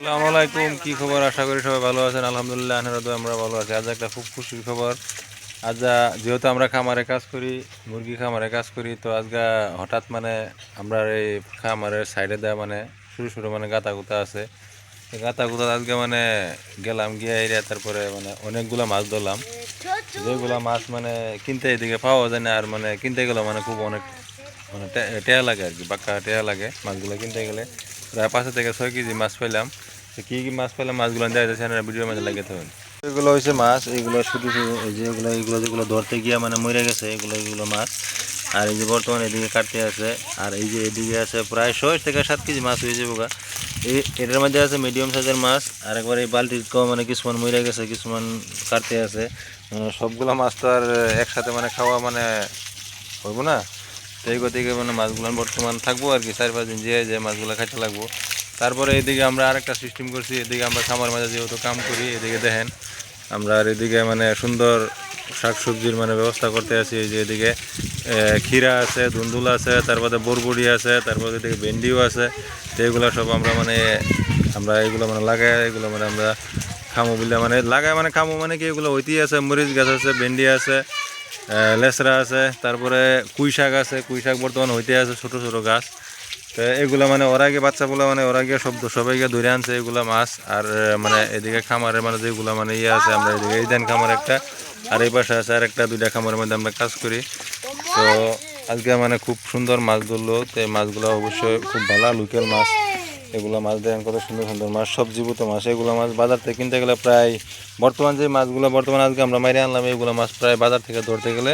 আসসালামু আলাইকুম, কি খবর? আশা করি সবাই ভালো আছেন। আলহামদুলিল্লাহ আমরা ভালো আছি। আজ একটা খুব খুশির খবর। আজ যেহেতু আমরা খামারে কাজ করি, মুরগি খামারে কাজ করি, তো আজকে হঠাৎ মানে আমরা এই খামারের সাইডে দেওয়া মানে শুরু শুরু মানে গাতা গুতা আছে। গাতা গুতা আজকে মানে গেলাম গিয়ে এরিয়া, তারপরে মানে অনেকগুলা মাছ ধরলাম। যেগুলা মাছ মানে কিনতে এদিকে পাওয়া যায় না, আর মানে কিনতে গেলে মানে খুব অনেক মানে টেয়া লাগে আর কি, বাক্কা টেয়া লাগে মাছগুলো কিনতে গেলে। প্রায় 5 থেকে 6 কেজি মাছ পাইলাম। তো কী কী মাছ পাইলাম মাছগুলো দেওয়া যাচ্ছে না, ভিডিওর মধ্যে লাগে তখন। এগুলো হয়েছে মাছ, এগুলো শুধু শুধু এই যে যেগুলো ধরতে গিয়া মানে মরে গেছে, এগুলো মাছ। আর এই যে বর্তমানে এদিকে কাটতে আছে, আর এই যে এদিকে আছে প্রায় 6 থেকে 7 কেজি মাছ হয়ে যাবো গা। এটার মধ্যে আছে মিডিয়াম সাইজের মাছ, আর একবার এই বালতির মানে কিছুমান মরে গেছে, কিছুমান কাটতে আছে। সবগুলো মাছ তো আর একসাথে মানে খাওয়া মানে হইব না। তো এই গতিকে মানে মাছগুলো বর্তমান থাকবো আর কি, 4-5 দিন যে মাছগুলো খাইতে লাগবো। তারপরে এদিকে আমরা আরেকটা সিস্টেম করছি, এদিকে আমরা খামার মাঝে যেহেতু কাম করি, এদিকে দেখেন আমরা আর এদিকে মানে সুন্দর শাকসবজির মানে ব্যবস্থা করতে আছি। এই যে এদিকে ক্ষীরা আছে, ধুন্দুল আছে, তারপরে বরবড়ি আছে, তারপরে এদিকে ভেন্ডিও আছে। তো এগুলো সব আমরা এগুলো মানে লাগাই, এগুলো মানে আমরা খামো বলে মানে লাগাই মানে খামো মানে কি, এগুলো হইতেই আছে। মরিচ গাছ আছে, ভেন্ডি আছে, লেসরা আছে, তারপরে কুই শাক আছে। কুই শাক বর্তমানে হইতে আছে, ছোট ছোট গাছ। তো এগুলা মানে ওরা গিয়ে বাচ্চাগুলো মানে ওরা গিয়ে সবাইকে ধরে আনছে এগুলা মাছ। আর মানে এদিকে খামারে মানে যেগুলা মানে ইয়ে আছে, আমরা এদিকে এই দেন খামার একটা, আর এই পাশে আছে আর একটা, 2টা খামারের মধ্যে আমরা কাজ করি। তো আজকে মানে খুব সুন্দর মাছ ধরলো। তো এই মাছগুলো অবশ্যই খুব ভালো লোকাল মাছ। এগুলো মাছ দেখেন কত সুন্দর সুন্দর মাছ, সব জীবিত মাছ। এগুলো মাছ বাজার থেকে কিনতে গেলে প্রায় বর্তমান যে মাছগুলো বর্তমানে আজকে আমরা মাইরে আনলাম, এগুলো মাছ প্রায় বাজার থেকে ধরতে গেলে